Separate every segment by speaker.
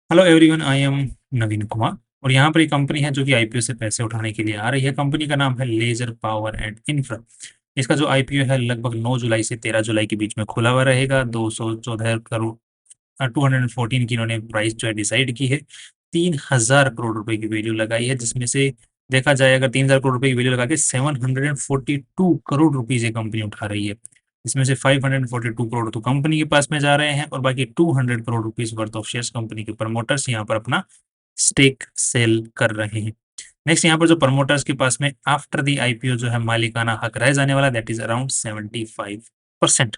Speaker 1: Hello everyone, I am नवीन कुमार। और यहाँ पर एक कंपनी है जो कि आईपीओ से पैसे उठाने के लिए आ रही है। कंपनी का नाम है लेजर पावर एंड इंफ्रा। इसका जो आईपीओ है लगभग 9 जुलाई से 13 जुलाई के बीच में खुला हुआ रहेगा। 214 करोड़ 214 की इन्होंने प्राइस जो है डिसाइड की है। 3,000 करोड़ रुपए की वैल्यू लगाई है, जिसमें से देखा जाए अगर 3,000 करोड़ रुपए की वैल्यू लगा के 742 करोड़ रुपीज ये कंपनी उठा रही है। इसमें से 542 करोड़ तो कंपनी के पास में जा रहे हैं और बाकी 200 crore rupees worth of shares company के प्रमोटर्स यहाँ पर अपना स्टेक सेल कर रहे हैं। नेक्स्ट यहाँ पर जो प्रमोटर्स के पास में आफ्टर दी आईपीओ जो है मालिकाना हक रह जाने वाला, दैट इज अराउंड 75%।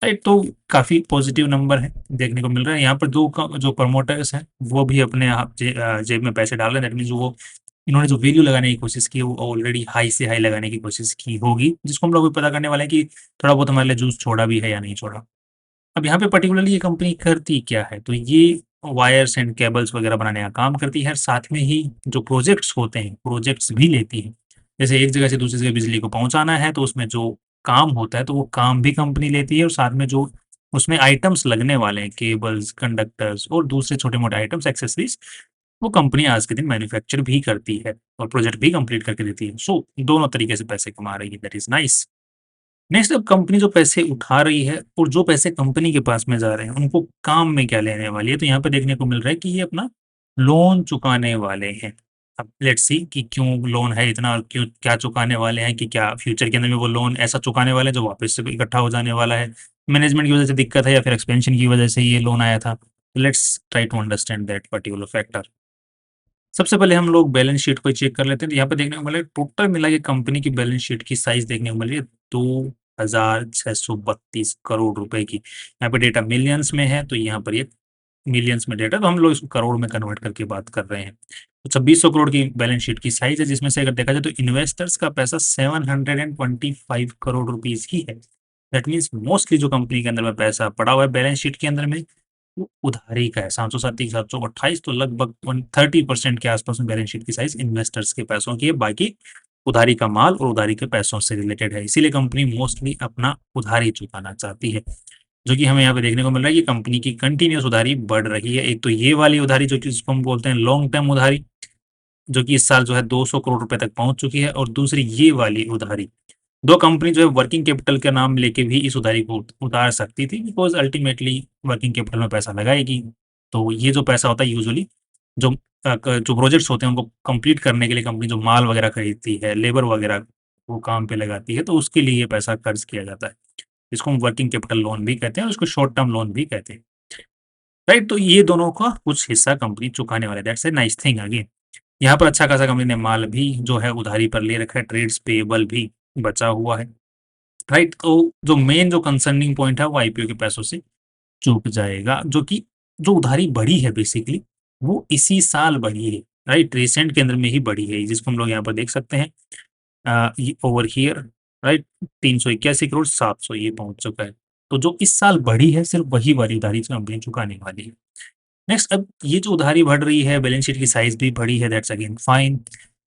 Speaker 1: राइट, तो काफी पॉजिटिव नंबर है देखने को मिल रहा है। यहाँ पर जो प्रमोटर्स हैं वो भी अपने जेब में पैसे डाल रहे हैं। दैट मीन्स वो इन्होंने जो वैल्यू लगाने की कोशिश की है वो ऑलरेडी हाई से हाई लगाने की कोशिश की होगी, जिसको हम लोग भी पता करने वाले हैं कि थोड़ा बहुत हमारे लिए जूस छोड़ा भी है या नहीं छोड़ा। अब यहाँ पे पर्टिकुलरली ये कंपनी करती क्या है, तो ये वायर्स एंड केबल्स वगैरह बनाने का काम करती है। साथ में ही जो प्रोजेक्ट्स होते हैं प्रोजेक्ट्स भी लेती है। जैसे एक जगह से दूसरी जगह बिजली को पहुंचाना है तो उसमें जो काम होता है तो वो काम भी कंपनी लेती है, और साथ में जो उसमें आइटम्स लगने वाले हैं, केबल्स, कंडक्टर्स और दूसरे छोटे मोटे आइटम्स, एक्सेसरीज, वो कंपनी आज के दिन मैन्युफैक्चर भी करती है और प्रोजेक्ट भी कंप्लीट करके देती है। सो दोनों तरीके से पैसे कमा रही है, दैट इज नाइस। नेक्स्ट, अब कंपनी जो पैसे उठा रही है और जो पैसे कंपनी के पास में जा रहे हैं उनको काम में क्या लेने वाली है, तो यहाँ पे देखने को मिल रहा है कि ये अपना लोन चुकाने वाले हैं। अब लेट्स सी कि क्यों लोन है इतना और क्यों क्या चुकाने वाले हैं, कि क्या फ्यूचर के अंदर में वो लोन ऐसा चुकाने वाले हैं जो वापस से इकट्ठा हो जाने वाला है, मैनेजमेंट की वजह से दिक्कत है या फिर एक्सपेंशन की वजह से ये लोन आया था। Let's try to understand that particular factor. सबसे पहले हम लोग बैलेंस शीट को चेक कर लेते हैं। तो यहाँ पे देखने को मिला टोटल मिला के कंपनी की बैलेंस शीट की साइज देखने को मिल रही है 2,632 करोड़ रुपए की। यहाँ पे डेटा मिलियंस में है, तो यहाँ पर ये मिलियंस में डेटा, तो हम लोग इसको करोड़ में कन्वर्ट करके बात कर रहे हैं। तो 2,600 करोड़ की बैलेंस शीट की साइज है, जिसमें से अगर देखा जाए तो इन्वेस्टर्स का पैसा 725 करोड़ रुपीज ही है। दैट मीन्स मोस्टली जो कंपनी के अंदर में पैसा पड़ा हुआ है बैलेंस शीट के अंदर में वो उधारी का है। 737 तो लगभग 30% के आसपास में बैलेंस शीट की साइज इन्वेस्टर्स के पैसों की है। बाकी उधारी का माल और उधारी के पैसों से रिलेटेड है, इसीलिए कंपनी मोस्टली अपना उधारी चुकाना चाहती है। जो कि हमें यहाँ पे देखने को मिल रहा है कि कंपनी की कंटिन्यूस उधारी बढ़ रही है। एक तो ये वाली उधारी जो कि जिसको हम बोलते हैं लॉन्ग टर्म उधारी, जो कि इस साल जो है 200 करोड़ रुपए तक पहुंच चुकी है, और दूसरी ये वाली उधारी। दो कंपनी जो है वर्किंग कैपिटल के नाम लेके भी इस उधारी को उतार सकती थी, बिकॉज अल्टीमेटली वर्किंग कैपिटल में पैसा लगाएगी। तो ये जो पैसा होता है यूजुअली जो जो प्रोजेक्ट्स होते हैं उनको कंप्लीट करने के लिए कंपनी जो माल वगैरह खरीदती है, लेबर वगैरह वो काम पे लगाती है, तो उसके लिए ये पैसा खर्च किया जाता है। इसको हम वर्किंग कैपिटल लोन भी कहते हैं और इसको शॉर्ट टर्म लोन भी कहते हैं। राइट, तो ये दोनों का कुछ हिस्सा कंपनी चुकाने वाले, that's a nice thing. Again यहाँ पर अच्छा खासा कंपनी ने माल भी जो है उधारी पर ले रखा है, ट्रेड्स पेएबल भी बचा हुआ है। राइट, तो जो मेन जो कंसर्निंग पॉइंट है वो आईपीओ के पैसों से चूक जाएगा, जो कि जो उधारी बढ़ी है बेसिकली वो इसी साल बढ़ी है। राइट, रिसेंट के अंदर में ही बढ़ी है, जिसको हम लोग यहाँ पर देख सकते हैं ओवर हियर। राइट, 381 करोड़ 700 ये पहुंच चुका है। तो जो इस साल बढ़ी है सिर्फ वही वाली उधारी कंपनी चुकाने वाली है। नेक्स्ट, अब ये जो उधारी बढ़ रही है, बैलेंस शीट की साइज भी बढ़ी है, दैट्स अगेन फाइन।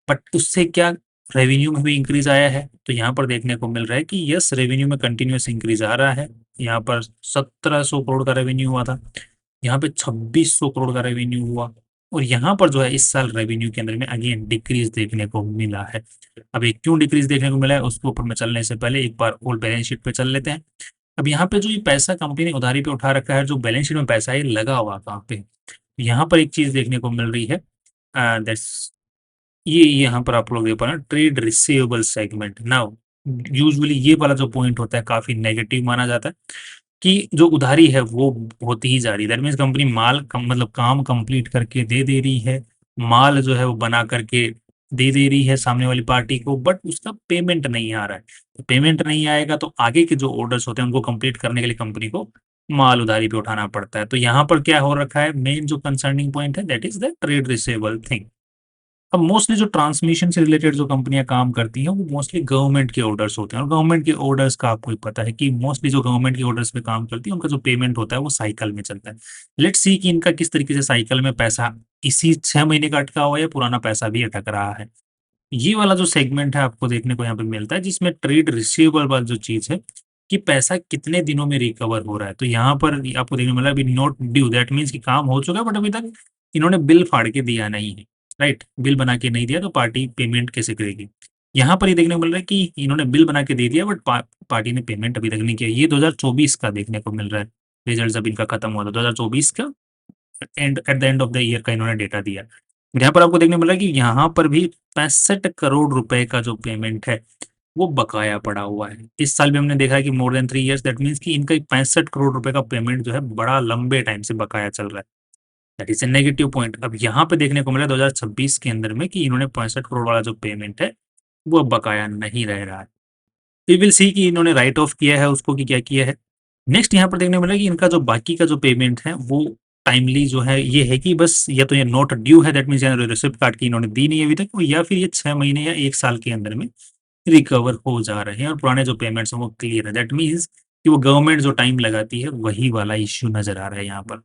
Speaker 1: बट उससे क्या रेवेन्यू में भी इंक्रीज आया है, तो यहाँ पर देखने को मिल रहा है कि यस, रेवेन्यू में कंटिन्यूस इंक्रीज आ रहा है। यहाँ पर 1,700 करोड़ का रेवेन्यू हुआ था, यहाँ पे 2,600 करोड़ का रेवेन्यू हुआ, और यहाँ पर जो है इस साल रेवेन्यू के अंदर में अगेन डिक्रीज देखने को मिला है। अब ये क्यों डिक्रीज देखने को मिला है उसके ऊपर में चलने से पहले एक बार और बैलेंस शीट पे चल लेते हैं। अब यहाँ पे जो ये पैसा कंपनी ने उधारी पे उठा रखा है, जो बैलेंस शीट में पैसा है ये लगा हुआ कहाँ पे है? यहाँ पर एक चीज देखने को मिल रही है, दैट्स ये यहाँ पर आप लोग देख पा रहे हैं trade receivable segment. Now usually ये वाला जो पॉइंट होता है काफी नेगेटिव माना जाता है, कि जो उधारी है वो होती ही जा रही है। दैट मीन्स कंपनी माल मतलब काम कंप्लीट करके दे दे रही है, माल जो है वो बना करके दे दे रही है सामने वाली पार्टी को, बट उसका पेमेंट नहीं आ रहा है। तो पेमेंट नहीं आएगा तो आगे के जो ऑर्डर्स होते हैं उनको कंप्लीट करने के लिए कंपनी को माल उधारी पे उठाना पड़ता है। तो यहाँ पर क्या हो रखा है, मेन जो कंसर्निंग पॉइंट है that is the trade receivable thing. अब मोस्टली जो ट्रांसमिशन से रिलेटेड जो कंपनियां काम करती हैं वो मोस्टली गवर्नमेंट के ऑर्डर्स होते हैं, और गवर्नमेंट के ऑर्डर्स का आपको ही पता है कि मोस्टली जो गवर्नमेंट के ऑर्डर्स पे काम करती है उनका जो पेमेंट होता है वो साइकिल में चलता है। लेट्स सी कि इनका किस तरीके से साइकिल में पैसा इसी 6 महीने का अटका हुआ है या पुराना पैसा भी अटक रहा है। ये वाला जो सेगमेंट है आपको देखने को यहाँ पे मिलता है, जिसमें ट्रेड रिसीवेबल वाली जो चीज है कि पैसा कितने दिनों में रिकवर हो रहा है। तो यहाँ पर आपको देखने को मिला अभी नॉट ड्यू, दैट मीन्स कि काम हो चुका है बट अभी तक इन्होंने बिल फाड़ के दिया नहीं है, राइट? बिल बना के नहीं दिया तो पार्टी पेमेंट कैसे करेगी? यहाँ पर ये देखने को मिल रहा है कि इन्होंने बिल बना के दे दिया बट पार्टी ने पेमेंट अभी तक नहीं किया। ये 2024 का देखने को मिल रहा है, रिजल्ट जब इनका खत्म हुआ था 2024 का and at the end of the year का इन्होंने डेटा दिया। यहाँ पर आपको देखने को मिल रहा है कि यहाँ पर भी 65 करोड़ रुपए का जो पेमेंट है वो बकाया पड़ा हुआ है। इस साल भी हमने देखा है कि more than 3 years, that means कि इनका 65 करोड़ रुपए का पेमेंट जो है बड़ा लंबे टाइम से बकाया चल रहा है। That is a negative point. अब यहाँ पे देखने को मिला 2026 के अंदर में कि इन्होंने 65 करोड़ वाला जो पेमेंट है, वो अब बकाया नहीं रह रहा है। वी विल सी कि इन्होंने राइट ऑफ किया है उसको कि क्या किया है। नेक्स्ट यहाँ पर देखने को मिला कि इनका जो बाकी का जो पेमेंट है वो टाइमली जो है ये है कि बस या तो ये नॉट ड्यू है, दैट मीन्स रिसिप्ट काट के इन्होंने दी नहीं है अभी तक, या फिर ये 6 महीने या 1 साल के अंदर में रिकवर हो जा रहे हैं और पुराने जो पेमेंट्स हैं वो क्लियर है। दैट मीन्स कि वो गवर्नमेंट जो टाइम लगाती है वही वाला इश्यू नज़र आ रहा है यहाँ पर।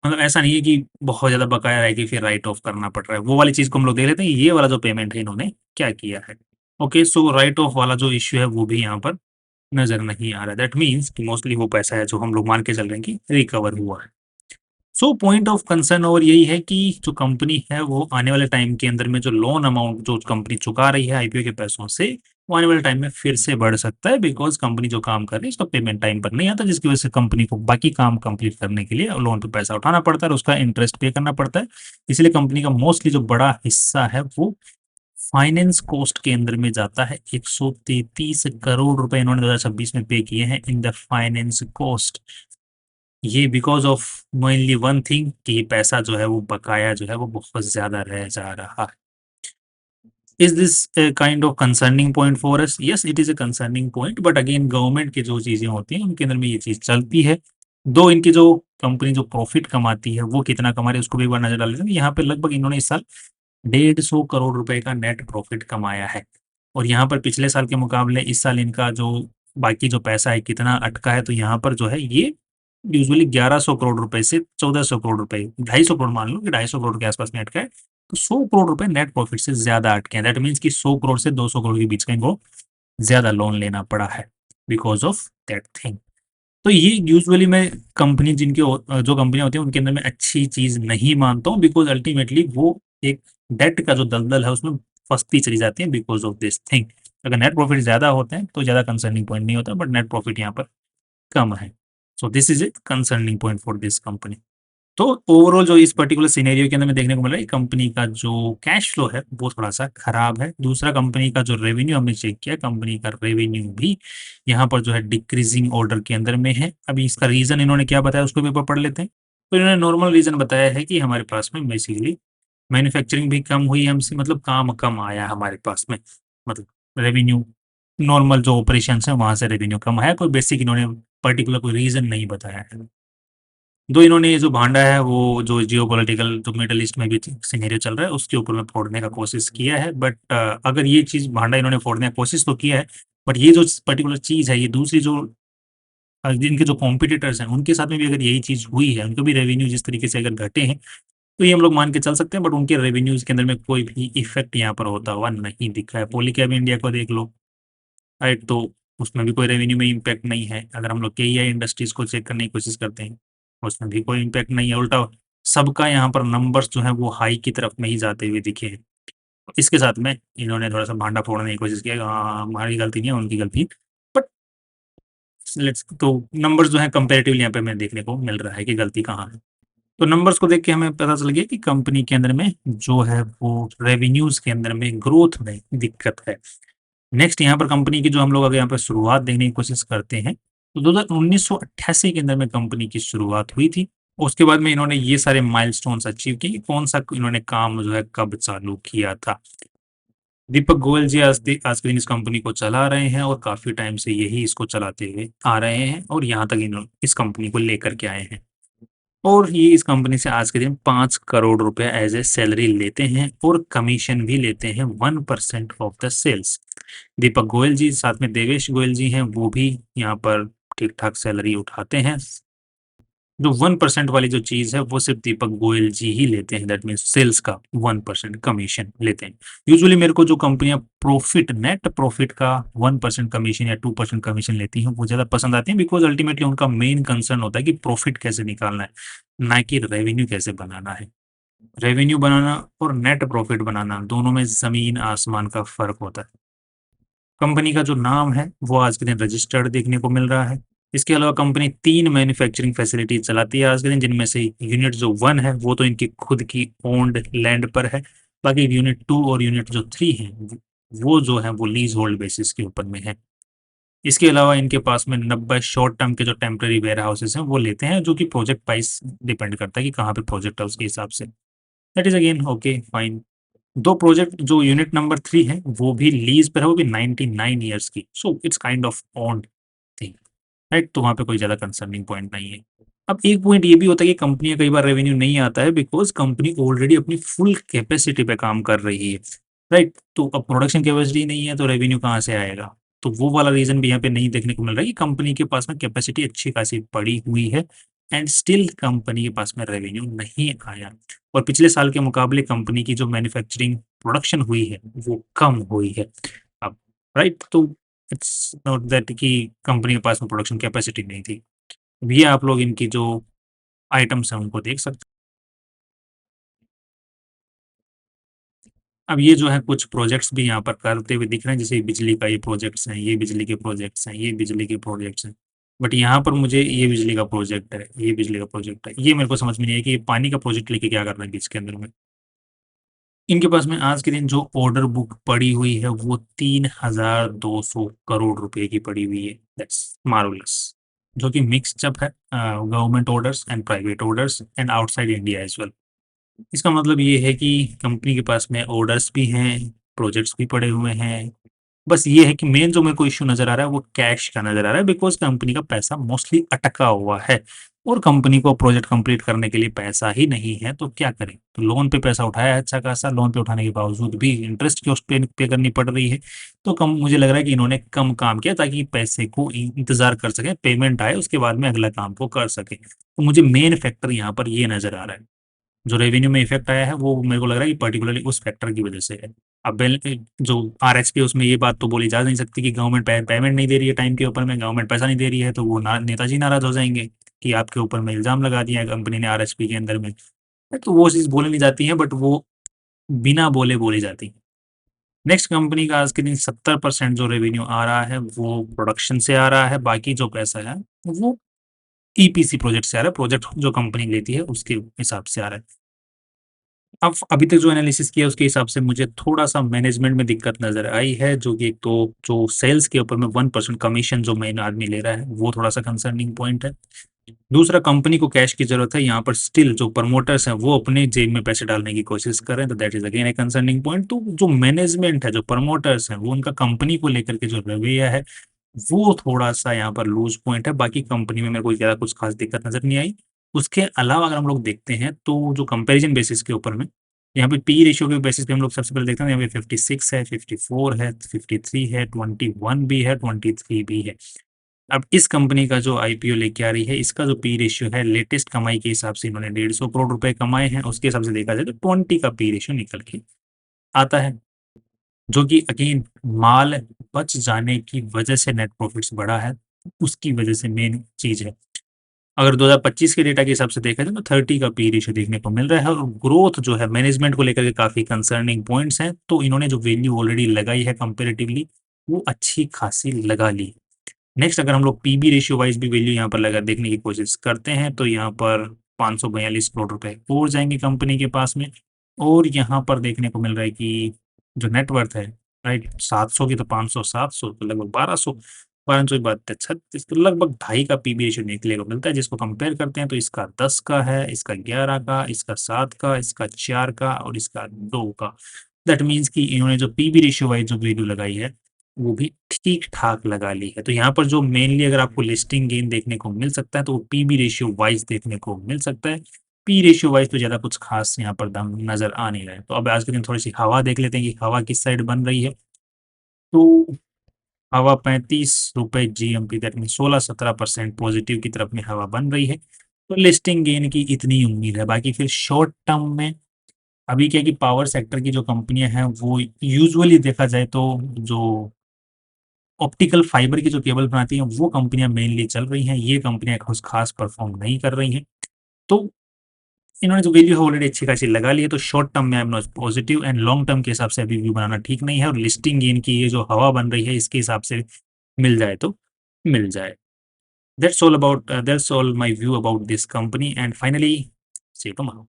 Speaker 1: मतलब ऐसा नहीं है कि बहुत ज़्यादा बकाया रह गई फिर राइट ऑफ करना पड़ रहा है। वो वाली चीज़ को हम लोग देख लेते हैं, ये वाला जो पेमेंट है इन्होंने क्या किया है। ओके, सो राइट ऑफ वाला जो इश्यू है वो भी यहाँ पर नज़र नहीं आ रहा है। दैट मीन्स कि मोस्टली वो पैसा है जो हम लोग मान के चल रहे हैं कि रिकवर हुआ है। सो पॉइंट ऑफ कंसर्न और यही है कि जो कंपनी है वो आने वाले टाइम के अंदर में जो लोन अमाउंट जो कंपनी चुका रही है आईपीओ के पैसों से, वो आने वाले टाइम में फिर से बढ़ सकता है बिकॉज़ कंपनी जो काम कर रही है उसका पेमेंट टाइम पर नहीं आता, जिसकी वजह से कंपनी को बाकी काम कंप्लीट करने के लिए लोन पे पैसा उठाना पड़ता है और उसका इंटरेस्ट पे करना पड़ता है। इसलिए कंपनी का मोस्टली जो बड़ा हिस्सा है वो फाइनेंस कॉस्ट के अंदर में जाता है। 133 करोड़ रुपए इन्होंने 2026 में पे किए हैं इन द फाइनेंस कॉस्ट। ये because of mainly one thing कि ये पैसा जो है वो बकाया जो है वो बहुत ज़्यादा रह जा रहा है। Is this a kind of concerning point for us? Yes, it is a concerning point but again government की जो चीज़ें होती हैं उनके अंदर में ये चीज़ चलती है। दो इनकी जो कंपनी जो प्रॉफ़िट कमाती है वो कितना कमा रही है उसको भी एक बार नज़र डाल लेते हैं। यहाँ पे लगभग इन्होंने इस साल 150 करोड़ रुपए का नेट प्रॉफ़िट कमाया है और यहाँ पर पिछले साल के मुकाबले इस साल इनका जो बाकी जो पैसा है कितना अटका है, तो यहाँ पर जो है ये यूजुअली 1100 करोड़ रुपए से 1400 करोड़ रुपए, 250 करोड़ मान लो कि 250 करोड़ के आसपास में अटका है। तो 100 करोड़ रुपए नेट प्रॉफिट से ज़्यादा अटके हैं। दैट मीन्स कि 100 करोड़ से 200 करोड़ के बीच का इनको ज़्यादा लोन लेना पड़ा है बिकॉज़ ऑफ दैट थिंग। तो ये यूजुअली मैं कंपनी जो कंपनियाँ होती हैं उनके अंदर मैं अच्छी चीज़ नहीं मानता हूँ बिकॉज़ अल्टीमेटली वो एक डेट का जो दलदल है उसमें फँसती चली जाती है बिकॉज़ ऑफ दिस थिंग। अगर नेट प्रॉफिट ज़्यादा होते हैं तो ज़्यादा कंसर्निंग पॉइंट नहीं होता बट नेट प्रॉफिट यहाँ पर कम है। So this is a concerning point for this company. तो ओवरऑल जो इस पर्टिकुलर सिनेरियो के अंदर में देखने को मिल रहा है, कंपनी का जो कैश फ्लो है वो थोड़ा-सा खराब है। दूसरा, कंपनी का जो रेवेन्यू हमने चेक किया, कंपनी का रेवेन्यू भी यहाँ पर जो है डिक्रीजिंग ऑर्डर के अंदर में है। अभी इसका रीज़न इन्होंने क्या बताया उसको भी एक बार पढ़ लेते हैं। तो इन्होंने नॉर्मल रीज़न बताया है कि हमारे पास में बेसिकली मैन्युफैक्चरिंग भी कम हुई हमसे, मतलब काम कम आया हमारे पास में। मतलब रेवेन्यू नॉर्मल जो ऑपरेशंस है वहाँ से रेवेन्यू कम आया। कोई बेसिक इन्होंने पर्टिकुलर कोई रीज़न नहीं बताया है। दो इन्होंने ये जो भांडा है वो जो जियोपॉलिटिकल जो मिडल ईस्ट में भी सिनेरियो चल रहा है उसके ऊपर में फोड़ने का कोशिश किया है बट अगर ये चीज़ भांडा इन्होंने फोड़ने का कोशिश तो किया है बट ये जो पर्टिकुलर चीज़ है ये दूसरी जो जिनके जो कॉम्पिटिटर्स हैं उनके साथ में भी अगर यही चीज़ हुई है, उनके भी रेवेन्यू जिस तरीके से अगर घटे हैं तो ये हम लोग मान के चल सकते हैं बट उनके रेवेन्यूज़ के अंदर में कोई भी इफ़ेक्ट यहाँ पर होता हुआ नहीं दिख रहा है। पॉलीकैब इंडिया को देख लो, राइट? तो उसमें भी कोई रेवेन्यू में इम्पैक्ट नहीं है। अगर हम लोग केईआई इंडस्ट्रीज़ को चेक करने की कोशिश करते हैं, उसमें भी कोई इम्पैक्ट नहीं है। उल्टा सबका यहाँ पर नंबर्स जो है वो हाई की तरफ में ही जाते हुए दिखे हैं। इसके साथ में इन्होंने थोड़ा-सा भांडा फोड़ने की कोशिश किया कि हाँ, हमारी गलती नहीं है, उनकी गलती है। बट लेट्स तो नंबर्स जो हैं कंपैरेटिवली यहाँ पे हमें देखने को मिल रहा है कि गलती कहाँ है। तो नंबर्स को देख के हमें पता चल गया कि कंपनी के अंदर में जो है वो रेवेन्यूज़ के अंदर में ग्रोथ में दिक्कत है। नेक्स्ट यहाँ पर कंपनी की जो हम लोग अगर यहाँ पे शुरुआत देखने की कोशिश करते हैं, तो 1988 के अंदर में कंपनी की शुरुआत हुई थी। उसके बाद में इन्होंने ये सारे माइलस्टोन्स अचीव किए कि कौन-सा इन्होंने काम जो है कब चालू किया था। दीपक गोयल जी आज के दिन इस कंपनी को चला रहे हैं और काफ़ी टाइम से यही इसको चलाते हुए आ रहे हैं और यहाँ तक इन्होंने इस कंपनी को लेकर के आए हैं। और ये इस कंपनी से आज के दिन 5 करोड़ रुपए एज़ ए सैलरी लेते हैं और कमीशन भी लेते हैं 1% ऑफ द सेल्स। दीपक गोयल जी साथ में देवेश गोयल जी हैं, वो भी यहाँ पर ठीक-ठाक सैलरी उठाते हैं। जो 1% वाली जो चीज़ है वो सिर्फ दीपक गोयल जी ही लेते हैं, दैट मीन्स सेल्स का 1% कमीशन लेते हैं। यूजुअली मेरे को जो कंपनियां प्रॉफिट, नेट प्रॉफिट का 1% कमीशन या 2% कमीशन लेती हैं वो ज़्यादा पसंद आती हैं, बिकॉज अल्टीमेटली उनका मेन कंसर्न होता है कि प्रॉफिट कैसे निकालना है, ना कि रेवेन्यू कैसे बनाना है। रेवेन्यू बनाना और नेट प्रॉफिट बनाना दोनों में ज़मीन आसमान का फ़र्क होता है। कंपनी का जो नाम है वो आज के दिन रजिस्टर्ड देखने को मिल रहा है। इसके अलावा कंपनी 3 मैन्युफैक्चरिंग फैसिलिटी चलाती है आज के दिन, जिनमें से यूनिट जो 1 है वो तो इनकी खुद की ओन्ड लैंड पर है। बाकी यूनिट 2 और यूनिट जो 3 है वो जो है वो लीज होल्ड बेसिस के ऊपर में है। इसके अलावा इनके पास में 90 शॉर्ट टर्म के जो टेम्पररी वेयर हाउसेस हैं वो लेते हैं, जो कि प्रोजेक्ट प्राइस डिपेंड करता है कि कहाँ पे प्रोजेक्ट है उसके हिसाब से। That is again okay fine. दो प्रोजेक्ट जो यूनिट नंबर 3 है वो भी लीज पर है, वो भी 99 ईयर्स की, so it's kind of owned thing, right? तो वहाँ पे कोई ज़्यादा कंसर्निंग पॉइंट नहीं है। अब एक पॉइंट ये भी होता है कि कंपनियाँ कई बार रेवेन्यू नहीं आता है बिकॉज़ कंपनी ऑलरेडी अपनी फुल कैपेसिटी पे काम कर रही है, राइट? तो अब प्रोडक्शन कैपेसिटी नहीं है तो रेवेन्यू कहाँ से आएगा? तो वो वाला रीज़न भी यहाँ पे नहीं देखने को मिल रहा है कि कंपनी के पास में कैपेसिटी अच्छी खासी पड़ी हुई है एंड स्टिल कंपनी के पास में रेवेन्यू नहीं आया। और पिछले साल के मुकाबले कंपनी की जो मैन्युफैक्चरिंग प्रोडक्शन हुई है वो कम हुई है। अब राइट, तो इट्स नॉट दैट कि कंपनी के पास में प्रोडक्शन कैपेसिटी नहीं थी। अब ये आप लोग इनकी जो आइटम्स हैं उनको देख सकते हैं। अब ये जो है कुछ प्रोजेक्ट्स भी यहाँ पर करते हुए दिख रहे हैं, जैसे बिजली का ये प्रोजेक्ट्स हैं, ये बिजली के प्रोजेक्ट्स हैं, ये बिजली के प्रोजेक्ट्स हैं। बट यहाँ पर मुझे ये बिजली का प्रोजेक्ट है, ये बिजली का प्रोजेक्ट है, ये मेरे को समझ में नहीं आया कि ये पानी का प्रोजेक्ट लेके क्या कर रहे हैं बीच के अंदर में। इनके पास में आज के दिन जो ऑर्डर बुक पड़ी हुई है वो 3,200 करोड़ रुपए की पड़ी हुई है। That's marvellous. जो कि मिक्सचअप है government orders and private orders and outside India as well. इसका मतलब ये है कि कंपनी के पास में ऑर्डर्स भी हैं, प्रोजेक्ट्स भी पड़े हुए हैं। बस ये है कि मेन जो मेरे को इश्यू नज़र आ रहा है वो कैश का नज़र आ रहा है, बिकॉज़ कंपनी का पैसा मोस्टली अटका हुआ है और कंपनी को प्रोजेक्ट कंप्लीट करने के लिए पैसा ही नहीं है, तो क्या करें? तो लोन पे पैसा उठाया है अच्छा खासा, लोन पे उठाने के बावजूद भी इंटरेस्ट की उस पे करनी पड़ रही है। तो कम मुझे लग रहा है कि इन्होंने कम काम किया ताकि पैसे को इंतज़ार कर सकें, पेमेंट आए उसके बाद में अगला काम को कर सकें। तो मुझे मेन फैक्टर यहाँ पर ये नज़र आ रहा है। जो रेवेन्यू में इफ़ेक्ट आया है वो मेरे को लग रहा है कि पर्टिकुलरली उस फैक्टर की वज़ह से है। अब जो आरएचपी है उसमें ये बात तो बोली जा नहीं सकती कि गवर्नमेंट पेमेंट नहीं दे रही है टाइम के ऊपर में, गवर्नमेंट पैसा नहीं दे रही है, तो वो ना नेताजी नाराज़ हो जाएँगे कि आपके ऊपर में इल्ज़ाम लगा दिया है कंपनी ने आरएचपी के अंदर में। तो वो चीज़ बोली नहीं जाती है, बट वो बिना बोले बोली जाती है। नेक्स्ट कंपनी का आज के दिन 70% जो रेवेन्यू आ रहा है वो प्रोडक्शन से आ रहा है, बाकी जो पैसा है वो ईपीसी प्रोजेक्ट से आ रहा है, प्रोजेक्ट जो कंपनी लेती है उसके हिसाब से आ रहा है। अब अभी तक जो एनालिसिस किया उसके हिसाब से मुझे थोड़ा-सा मैनेजमेंट में दिक्कत नज़र आई है, जो कि एक तो जो सेल्स के ऊपर में 1% कमीशन जो मेन आदमी ले रहा है, वो थोड़ा-सा कंसर्निंग पॉइंट है। दूसरा, कंपनी को कैश की ज़रूरत है, यहाँ पर स्टिल जो प्रमोटर्स हैं वो अपने जेब में पैसे डालने की कोशिश कर रहे हैं, तो that is again A concerning point. तो जो मैनेजमेंट है, जो प्रमोटर्स हैं, वो उनका कंपनी को लेकर के जो रवैया है, वो थोड़ा-सा यहाँ पर लूज़ पॉइंट है। बाकी कंपनी में मेरे को ज़्यादा कुछ ख़ास दिक्कत नज़र नहीं आई। उसके अलावा अगर हम लोग देखते हैं तो जो कंपैरिज़न बेसिस के ऊपर में, यहाँ पे पी रेशियो के बेसिस पे हम लोग सबसे पहले देखते हैं, यहाँ पे 56 है, 54 है, 53 है, 21 भी है, 23 भी है। अब इस कंपनी का जो आईपीओ लेके आ रही है, इसका जो पी रेशियो है लेटेस्ट कमाई के हिसाब से इन्होंने 150 करोड़ रुपए कमाए हैं, उसके हिसाब से देखा जाए तो 20 का पी रेशियो निकल के आता है, जो कि अगेन माल बच जाने की वजह से नेट प्रॉफिट्स बढ़ा है, उसकी वजह से मेन चीज़ है। अगर 2025 के डेटा के हिसाब से देखा जाए तो 30 का पी रेशियो देखने को मिल रहा है और ग्रोथ जो है मैनेजमेंट को लेकर के काफ़ी कंसर्निंग पॉइंट्स हैं, तो इन्होंने जो वैल्यू ऑलरेडी लगाई है कंपैरेटिवली, वो अच्छी खासी लगा ली। नेक्स्ट, अगर हम लोग पीबी रेशियो वाइज़ भी वैल्यू यहाँ पर लगा देखने की कोशिश करते हैं, तो यहाँ पर 542 करोड़ रुपए और जाएँगे कंपनी के पास में। और यहाँ पर देखने को मिल रहा है कि जो नेट वर्थ है, राइट? 700 की तो 500, 700 तो लगभग 1200, 1200 की बात है 36, तो लगभग ढाई का पीबी रेशियो देखने को मिलता है, जिसको कंपेयर करते हैं तो इसका 10 का है, इसका 11 का, इसका 7 का, इसका 4 का और इसका 2 का। दैट मीन्स कि इन्होंने जो पीबी रेशियो वाइज़ जो वैल्यू लगाई है, वो भी ठीक-ठाक लगा ली है। तो यहाँ पर जो मेनली अगर आपको लिस्टिंग गेन देखने को मिल सकता है, तो वो पीबी रेशियो वाइज़ देखने को मिल सकता है। पी रेशियो वाइज़ तो ज़्यादा कुछ ख़ास यहाँ पर दम नज़र आ नहीं रहा है। तो अब आज के दिन थोड़ी-सी हवा देख लेते हैं कि हवा किस साइड बन रही है। तो हवा ₹35 जीएमपी, दैट मीन्स 16-17% पॉज़िटिव की तरफ में हवा बन रही है। तो लिस्टिंग गेन की इतनी उम्मीद है। बाकी फिर शॉर्ट टर्म में अभी क्या है कि पावर सेक्टर की जो कंपनियां हैं वो यूजुअली देखा जाए तो जो ऑप्टिकल फाइबर की जो केबल बनाती हैं वो कंपनियां मेनली चल रही हैं, ये कंपनियां कुछ खास परफॉर्म नहीं कर रही हैं। तो इन्होंने जो वैल्यू है ऑलरेडी अच्छी खासी लगा ली है, तो शॉर्ट टर्म में I am not positive and long term के हिसाब से अभी व्यू बनाना ठीक नहीं है, और लिस्टिंग गेन की ये जो हवा बन रही है इसके हिसाब से मिल जाए तो मिल जाए। That's all my view about this company and finally see you tomorrow.